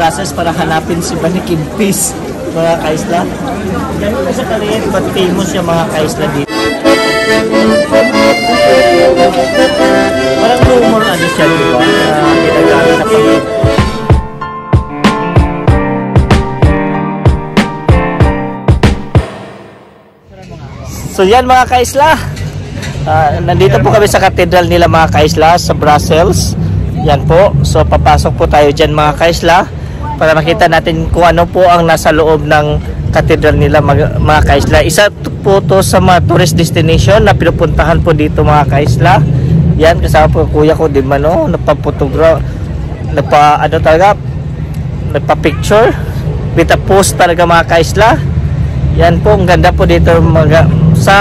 Brussels para hanapin si Banikin Peace, mga kaisla. Ganun na sa kaliit, but famous yung mga kaisla dito. Parang rumor ano siya, diba? Ginagamit na pag so yan mga kaisla, nandito po kami sa katedral nila mga kaisla sa Brussels. Yan po, so papasok po tayo dyan mga kaisla para makita natin kung ano po ang nasa loob ng katedral nila mga kaisla. Isa po to sa mga tourist destination na pinupuntahan po dito mga kaisla. Yan, kasama po kuya ko din man, no? Nagpa-photograph, nagpa-picture with a post talaga mga kaisla. Yan po, ang ganda po dito sa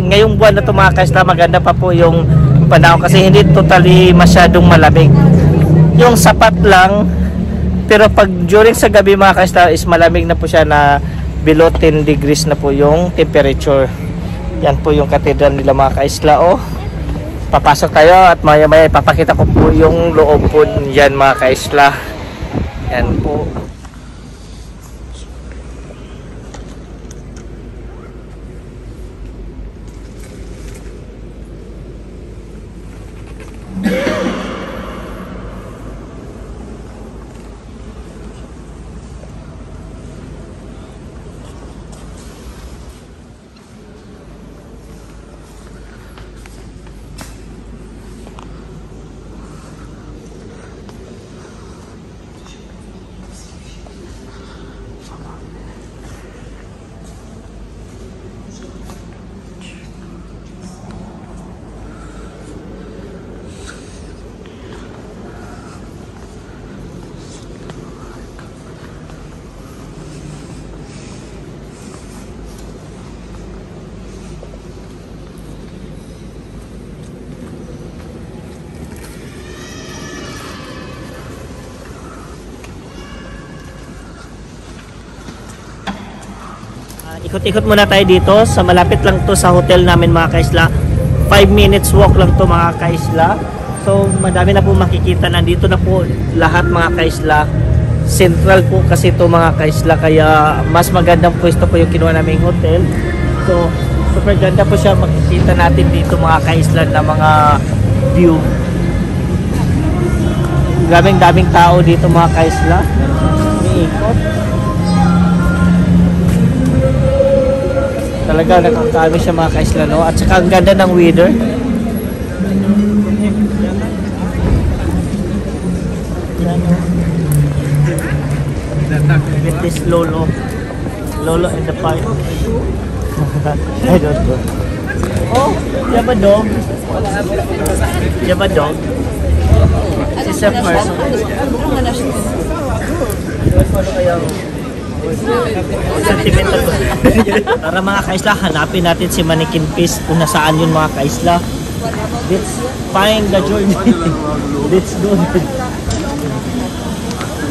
ngayong buwan na ito mga kaisla, maganda pa po yung panahon kasi hindi totally masyadong malamig, yung sapat lang, pero pag during sa gabi mga kaisla is malamig na po siya, na below 10 degrees na po yung temperature. Yan po yung katedral nila mga kaisla. Papasok tayo at maya maya ipapakita ko po yung loob po yan mga kaisla. Yan po. Ikot-ikot muna tayo dito sa malapit lang to sa hotel namin mga kaisla. 5 minutes walk lang to mga kaisla. So madami na po makikita, nandito na po lahat mga kaisla. Central po kasi to mga kaisla, kaya mas magandang pwesto po yung kinuha naming hotel. So super ganda po siya, makikita natin dito mga kaisla na mga view. Daming tao dito mga kaisla. Iikot. Talaga nakakami siya mga kaisla, no? At saka ang ganda ng weather. With this Lolo in the park. I don't know. Oh, you have a dog? You have a dog? She's a person. Sentimental ko. Para mga kaisla, hanapin natin si Banikin Peace kung nasaan yun mga kaisla. Let's find the journey. Let's go.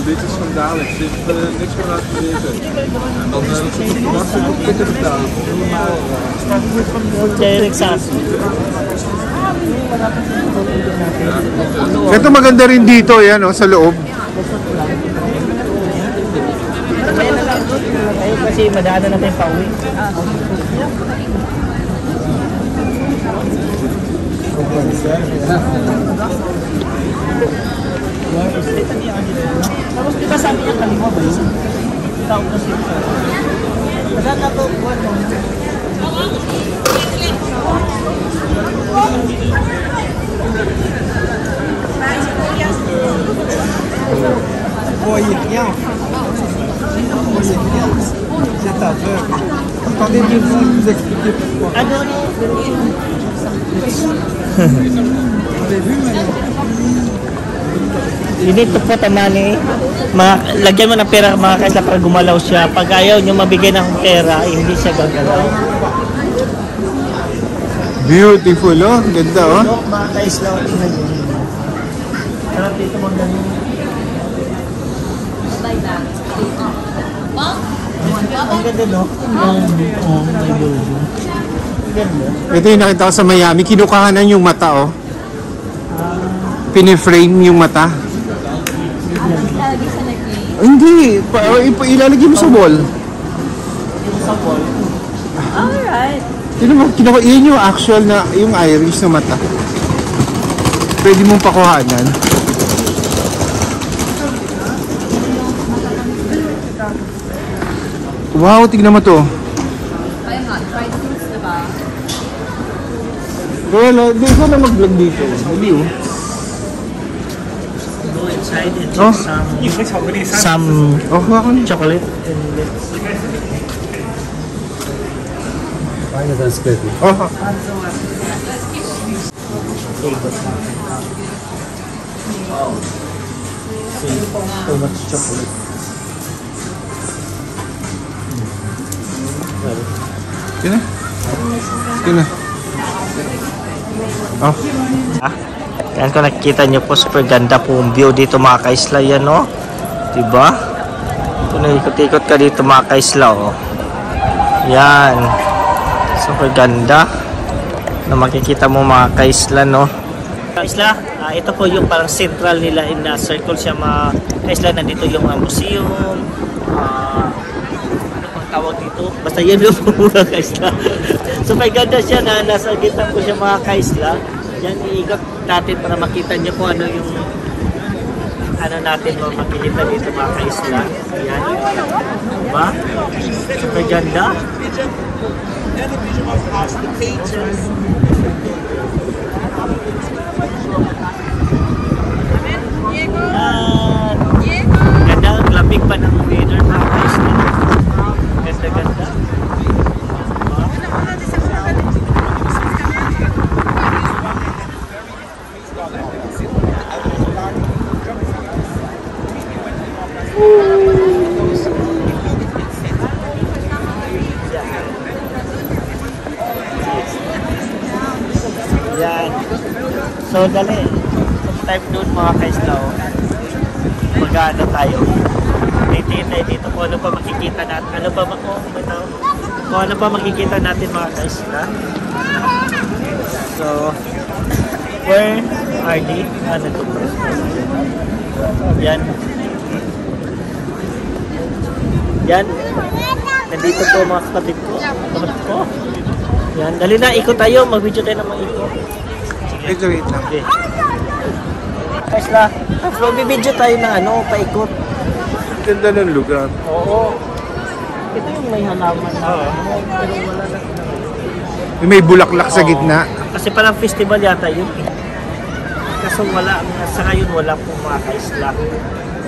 Dit is van dadelijk, er zit niks meer uit te lezen. En dan is het makkelijk op pikken betalen. Direct sa ito maganda rin dito yan, sa loob. Ayun kasi madaanan natin pa uwi. Tapos diba sabi niya kaliwa ba yun? Ikaw kasi madaan na to. Voyez rien. Voyez rien. C'est aveugle. Attendez-moi de vous expliquer pourquoi. Vous avez vu You need to put a money. Lagyan mo ng pera mga kaisla para gumalaw siya. Pag ayaw nyo mabigay ng pera, hindi siya gagalaw. Beautiful, oh. Ganda, oh. Mga kaisla, tingnan nyo. Sarap dito mga ganun. Ang ganda, no? Oh, my God. Ganda. Ito yung nakita ko sa Miami. Kinukahanan yung mata, oh. Piniframe yung mata. Lagi sa nag-game. Hindi, ilalagay mo sa wall. Sa wall. Alright. Yun yung actual na, yung iris na mata. Pwede mong pakuhanan. Wow, tignan mo to. Wala, di ko na mag-vlog dito. Hindi oh. Go inside and Oh. some Oh, ako na. chocolate. Oh, Too much chocolate. yun na. Yun na. Oh. Yan kung nakikita nyo po, super ganda po ang view dito mga kaisla yan, no? Diba? Kung ikot-ikot ka dito mga kaisla, oh. Yan. Super ganda na makikita mo mga kaisla, no? Kaisla, ito po yung parang central nila in the circle siya mga kaisla. Nandito yung museum, ano pang tawag dito? Basta yan yung mga kaisla. Super ganda siya na nasa gitna po siya mga kaisla. Yan, iikot natin para makita nyo kung ano yung ano natin makikita dito mga kaisla. Yan. Diba? Super ganda. Yan. Ganda, ang lamig pa ng weather mga kaisla. Ganda-ganda. Yan. So, dali. Type doon mga kaisla. Mag-ano tayo. Titintay dito kung ano pa makikita natin. Ano pa kung ano pa makikita natin mga kaisla. So, where are they? Ano ito po? Yan. Yan. Nandito po mga kapatid ko. Kapatid ko. Yan. Dali na, ikot tayo. Mag-video tayo na mag-ikot. Wait lang. Okay. Kaisla, mag-video tayo ng ano, paikot. Ganda ng lugar. Oo. Ito yung may halaman na. Pero wala na. Yung may bulaklak sa gitna. Kasi parang festival yata yun. Kaso wala. Sa ngayon wala po mga kaisla.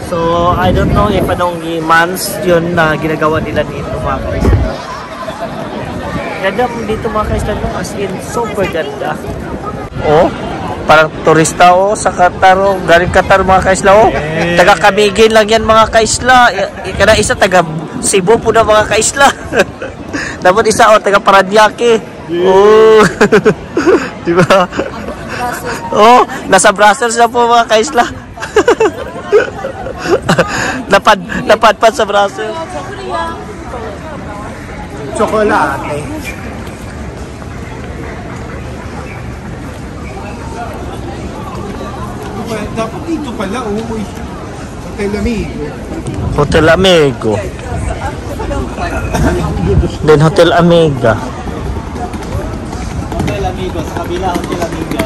So, I don't know if anong months yun na ginagawa nila dito mga kaisla. Ganda po dito mga kaisla. As in, super ganda. Oh, parang turista sa Qatar. Galing Qatar mga kaisla. Taga Camiguin lang yan mga kaisla. Kada isa taga Cebu po na mga kaisla. Dapat isa taga Paranaque. Oh. Diba? Oh, nasa Brussels na po mga kaisla. Napadpad sa Brussels. Chocolate. Dapat dito pala, Hotel Amigo. Hotel Amigo. Then Hotel Amiga. Hotel Amigo, sa kabila Hotel Amiga.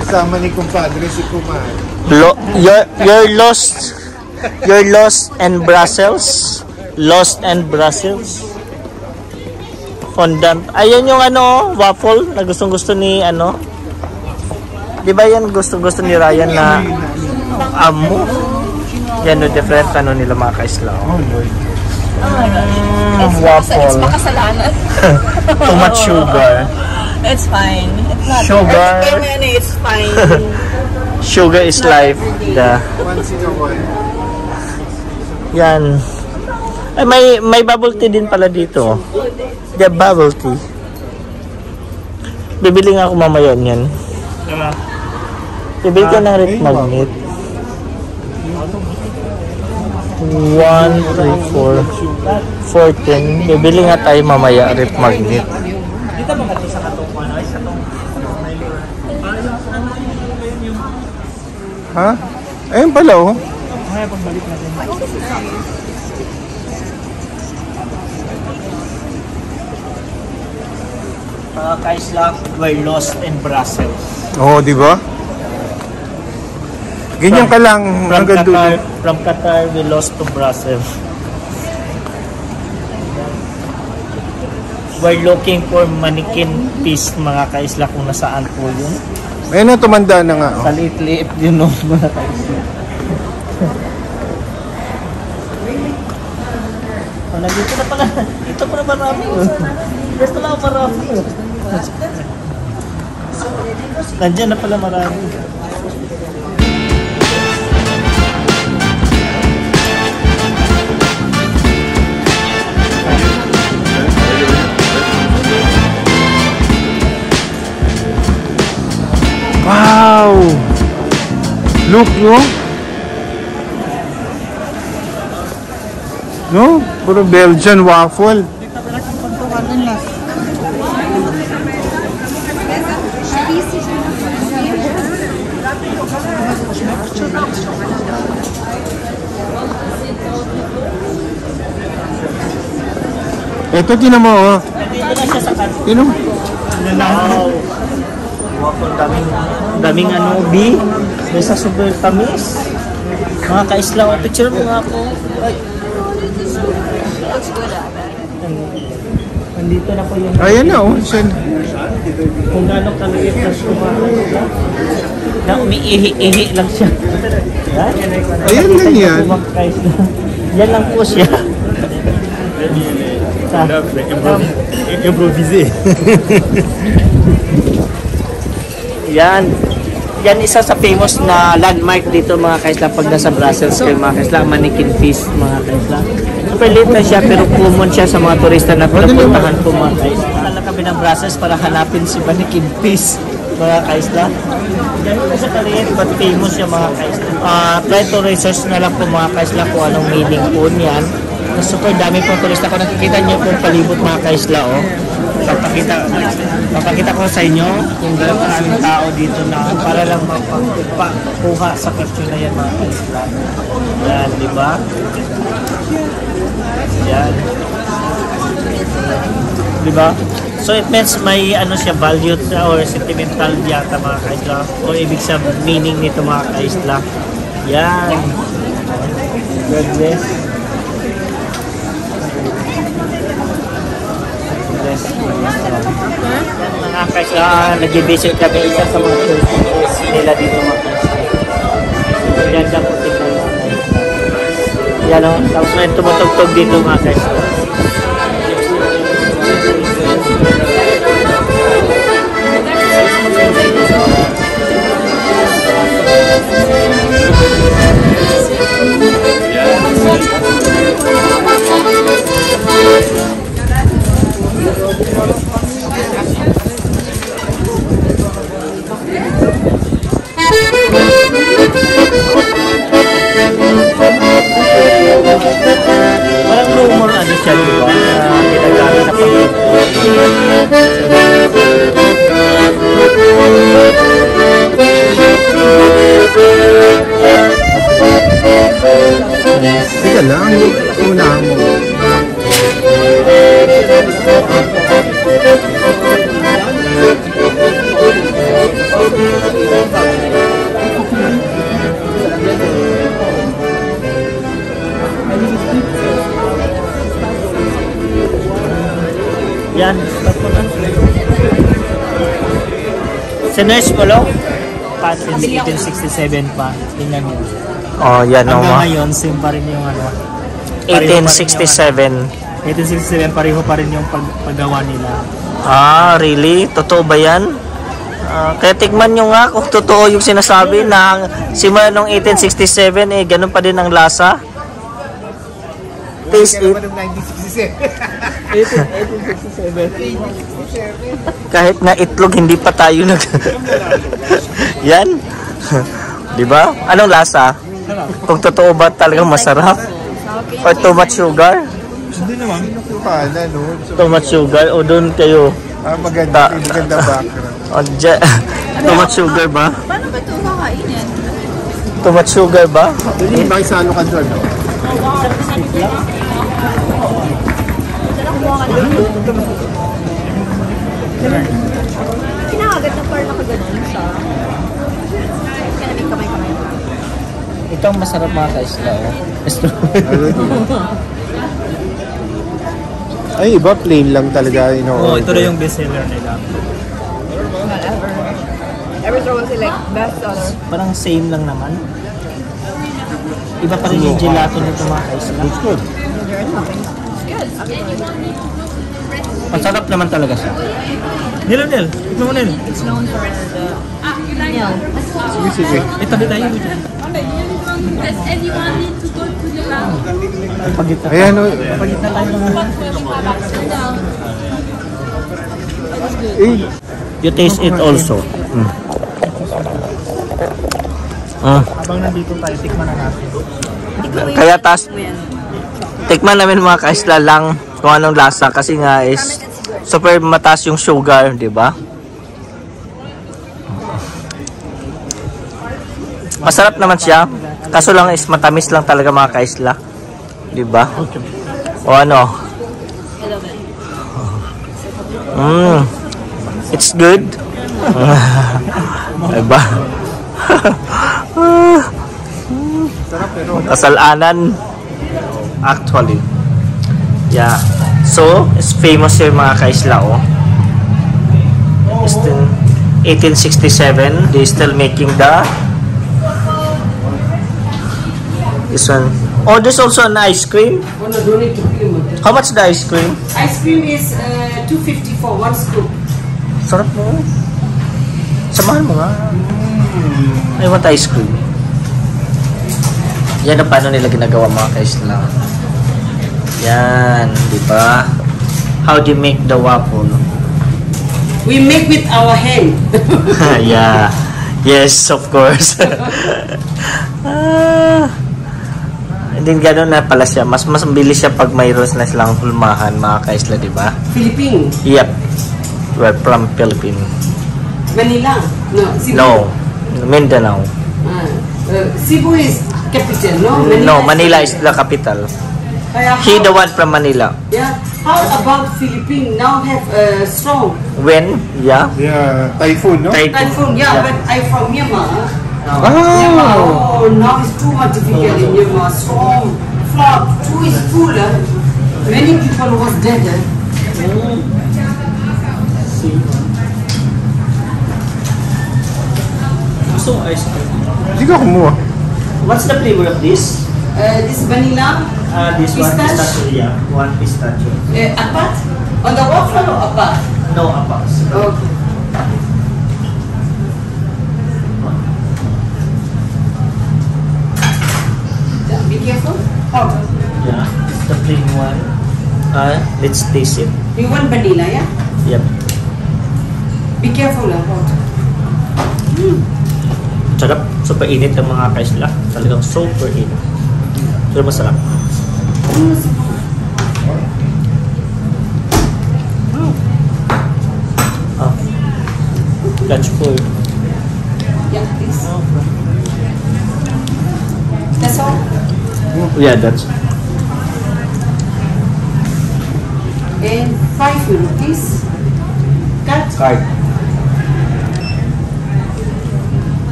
Kasama ni kumpadre si Kumar. You're lost. You're lost in Brussels. Lost in Brussels. Fondant. Ayan yung ano, waffle na gustong-gusto ni ano. Di ba yan gusto-gusto ni Ryan na amo? Yan no, different ano nila mga kaisla. It's Waffle. makasalanan. Too much sugar. It's fine. It's not. Sugar. It's fine. Sugar is life. Once in a while. Yan. Ay, may bubble tea din pala dito. The bubble tea. Bibili nga ako mamaya niyan. Bibili ka ng red magnet. 1, 3, 4, 14. Bibili nga tayo mamaya red magnet. Dito ba kasi sa katong ano? Sa katong Ha? Ayun pala, oh. Kaya pagbalik natin. Mga kaisla, we're lost in Brussels. Oo, di ba? Ganyan ka lang hanggang dulo. From Qatar, we lost to Brussels. We're looking for mannequin piece, mga kaisla, kung nasaan po yun. Ayun na, tumanda na nga. Oh. Sa liit-liit yun, no, mga kaisla. Oh, nandito na pala. Ito pala marami. Dito lang marami. Nandiyan na pala marami. Wow! Look, no? Puro Belgian waffle. Ito, tinan mo, oh. Nandito na siya sa kanto. Tinan mo. Wow! Waffle, daming ano, B. May sa super tamis. Mga kaisla, o picture mo nga ako. Ay. Nandito na po yung... Ayan na, oh. Siya. Kung gano'ng kaliit na siya, mga kaisla. Na umiihi-ihi lang siya. Yan. Ayan lang yan. Mga kaisla. Yan lang po siya. Improvisé. Yan. Yan isa sa famous na landmark dito, mga kaisla, pag nasa Brussels kayo, mga kaisla, mannequin piece, mga kaisla. Super late na siya, pero common siya sa mga turista na pinapuntahan po, mga kaisla. Kala kami ng Brussels para hanapin si mannequin piece, mga kaisla. Ganun na siya kaliit, but famous siya, mga kaisla. Try to research na lang po, mga kaisla, kung anong meaning po niyan. Super dami pong turista. Kung nakikita niyo pong palibot, mga kaisla, oh. Papakita ko sa inyo kung gano'n karaming tao dito na para lang mapakuha sa picture na yan, mga kaisla. Yan, di ba? Yan. Di ba? So it means may ano siya, value or sentimental yata, mga kaisla. O ibig sabihin meaning nito, mga kaisla. Yan. Goodness. Mga kaisla, nag-visit kami isa sa mga tourists nila dito, mga kaisla. Ganda po tingnan, mga kaisla. Yan o, tapos may tumutugtog dito, mga kaisla. Parang rumor ano siya, di ba? Na ginagamit sa Teka lang, unahan mo. Yan. Sinerge mo lang? Patents 1867 pa. Tingnan mo. Oh, yan o. Hanggang ngayon, same pa rin yung ano. 1867. 1867, pareho pa rin yung paggawa nila. Ah, really? Totoo ba yan? Kaya tigman nyo nga kung totoo yung sinasabi na simula nung 1867, eh, ganun pa din ang lasa. Taste it. 1867. Kahit nga itlog, hindi pa tayo nag... Yan. Di ba? Anong lasa? Kung totoo ba talagang masarap? Or too much sugar? Hindi naman. Too much sugar? O doon kayo? Maganda. Maganda background. O too much sugar ba? Paano ba ito kakainin? Too much sugar ba? Hindi, makisalo ka dyan. Kinakagat na parang nakaganon siya. Kaya may kamay-kamay. Ito ang masarap mga kaisla. Oh. Ay, iba plain lang talaga. ito na yung bestseller nila. Every throw was like best seller. Parang same lang naman. Iba pa rin yung gelato nito mga kaisla. It's good. Masarap naman talaga siya. Nil. Ito mo Nil. It's known for the meal. Sige, sige. Tabi tayo. Does anyone need to go to the round? Ayan, o. You taste it also. Habang nandito tayo, tikman na natin. Kaya tikman namin mga kaisla lang kung anong lasa kasi nga is super mataas yung sugar, di ba? Masarap naman siya. Kaso lang is matamis lang talaga mga kaisla. Di ba? O ano? It's good. Diba? Kasalanan. Actually. Yeah. So, it's famous here mga kaisla. Oh. It's 1867. They still making the this one. Oh, there's also an ice cream. How much the ice cream? Ice cream is $2.50 for one scoop. Sarap mo. Samahan mo nga. I want ice cream. Yan ang paano nila ginagawa mga kaisla. Yan, di ba? How do you make the waffle? We make with our hand. Yeah. Yes, of course. Hindi gano'n na pala siya. Mas mabilis siya pag mayroon na silang hulmahan mga kaisla, di ba? Philippine. Yep. We're from Philippines. Manila. No. Cebu. No. Mindanao. Cebu is capital, no? No, Manila is the capital. He the one from Manila. Yeah. How about Philippine now have strong? When? Yeah. Yeah, typhoon, no? Typhoon. Yeah, but I from Myanmar. Oh. Oh, now it's too much difficult in Myanmar. Strong flood. Too is full. Many people was dead. Gusto mo ice cream? Hindi ka kumuha. What's the flavor of this? This vanilla. This one Pistache? pistachio. Yeah, one pistachio. Apart? On the waffle or apart? No, apas. Okay. Be careful. Hot. Yeah, the plain one. Let's taste it. You want vanilla, yeah? Yep. Be careful, hot. Sarap. Super init ng mga kaisla. Talagang super init. Pero masarap. Lunch for Yeah, please. That's all. yeah, that's And 5 euro, please. Cut. card.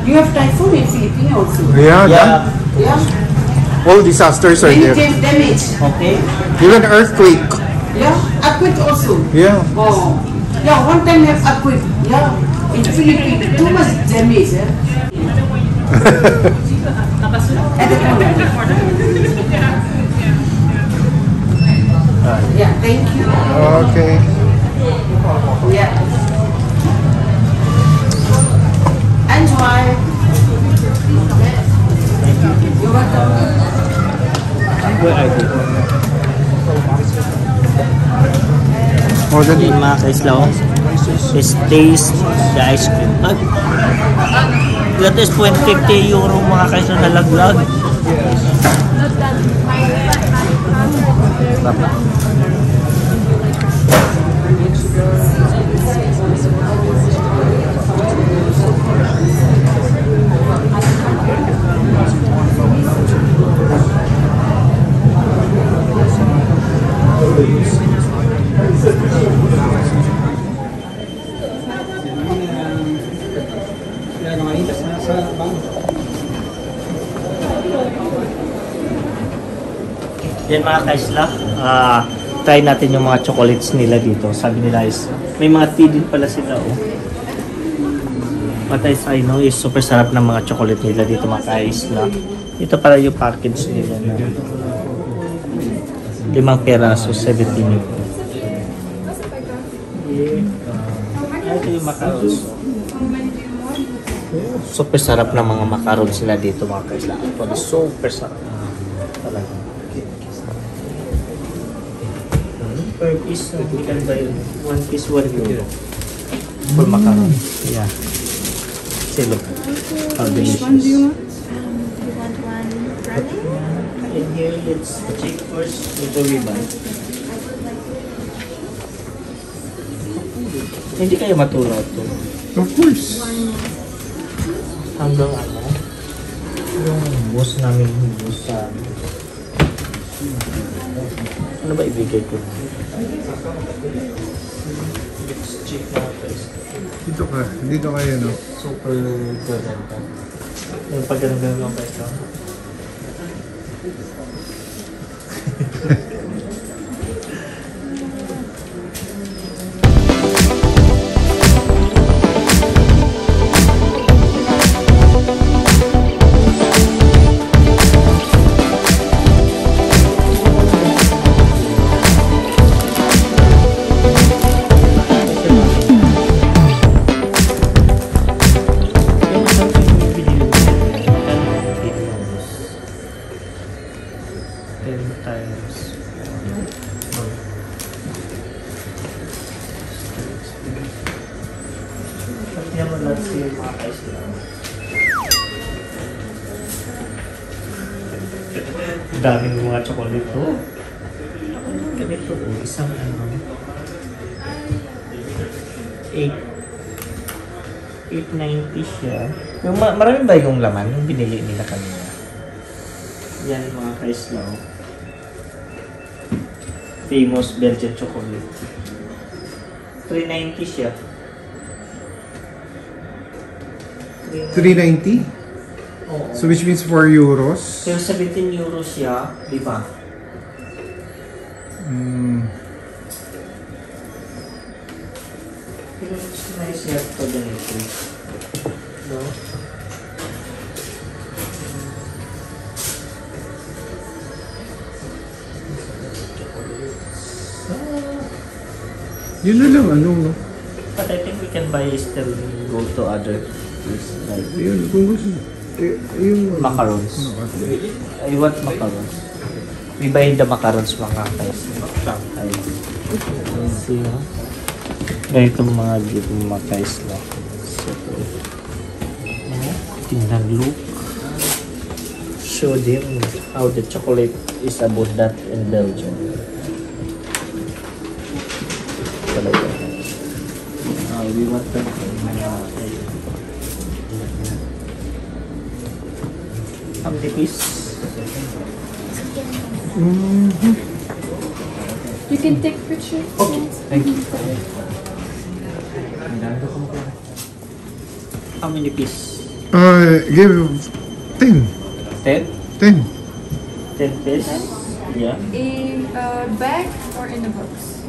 You have typhoon in Philippines also. Yeah, Yeah. Yeah. all disasters are Many there. damage. Okay. Even earthquake. Yeah. Earthquake also. Yeah. Oh. Yeah, one time have earthquake. Yeah. In Philippines, too much damage. Yeah. At the moment. Yeah, thank you. Okay. Yeah. Enjoy. You're welcome. Where are you? More than Yung mga kaislaw is taste the ice cream. That is 50 euro mga kaislaw na laglag. Yan mga kaisla, try natin yung mga chocolates nila dito. Sabi nila is, may mga tea din pala sila oh. What I know is super sarap ng mga chocolate nila dito mga kaisla. Ito pala yung package nila na 5 peraso, 17 euro. Ito yung macarons. Super sarap ng mga macarons sila dito mga kaisla. Actually, super sarap. Talaga. Per piece, we can buy 1 piece, 1 euro. For macaron. Yeah. See, look. How delicious. Which one do you want? You want one running? In here, let's check first before we buy. Hindi kayo matulaw to. Of course. Hanggang ano? Yung boss namin, boss sa... Ano ba ibigay ko? Let's check na guys. Dito kayo, no? Super ganda. Yung pagganda ng pwesto. Daming mga chocolate to. Ganito po, isang ano. 890 siya. Yung marami ba yung laman? Yung binili nila kanina. Yan mga kaislaw. Famous Belgian chocolate. 390 siya. 390? Oo. So which means 4 euros? Pero 17 euros siya, di ba? Pero it's nice siya ito ganito. No? Yun na lang, ano, no? But I think we can buy still go to other place like Yun, kung gusto. Yung... macarons. I want macarons. We buy the macarons mga guys. Ay. See ha? Ganito mga dito mga guys na. So, tingnan look. Show them how the chocolate is about that in Belgium. Talaga. We want them how many piece? You can take pictures. Okay, thank you. How many piece? Give 10. 10? 10. 10 piece? Yeah. In a bag or in a box?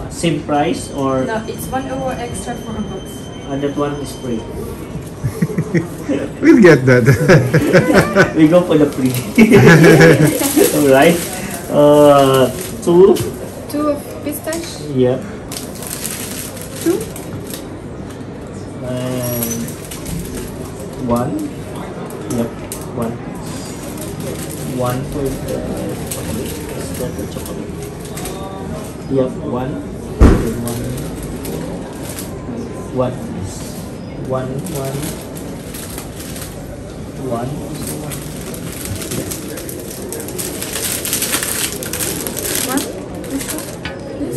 Same price or No, it's €1 extra for a box. that one is free? We'll get that. We go for the free. Alright. 2? 2 of pistache. Yeah. 2. And 1. Yep. 1. 1 for the chocolate. Is that the chocolate? Yep. 1. And 1. 1. 1.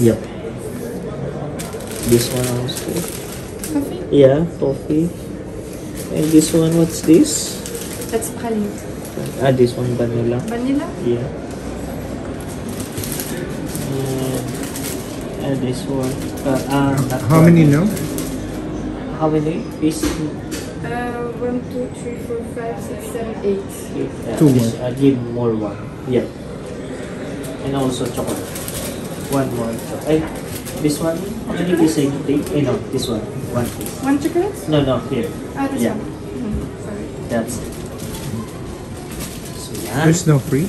Yep. This one also. Coffee? Yeah, coffee. And this one, what's this? That's praline. This one vanilla. Vanilla? Yeah. And this one. Not How many now? How many pieces? 1, 2, 3, 4, 5, 6, 7, 8. Two Give more one. Yeah. And also chocolate. One more. This one? How many pieces you take? No, this one. One piece. One chocolate? No, here. This Yeah. one. Sorry. That's it. So, yan. There's no free?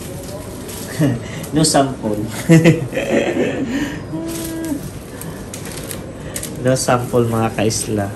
No sample. No sample mga kaisla.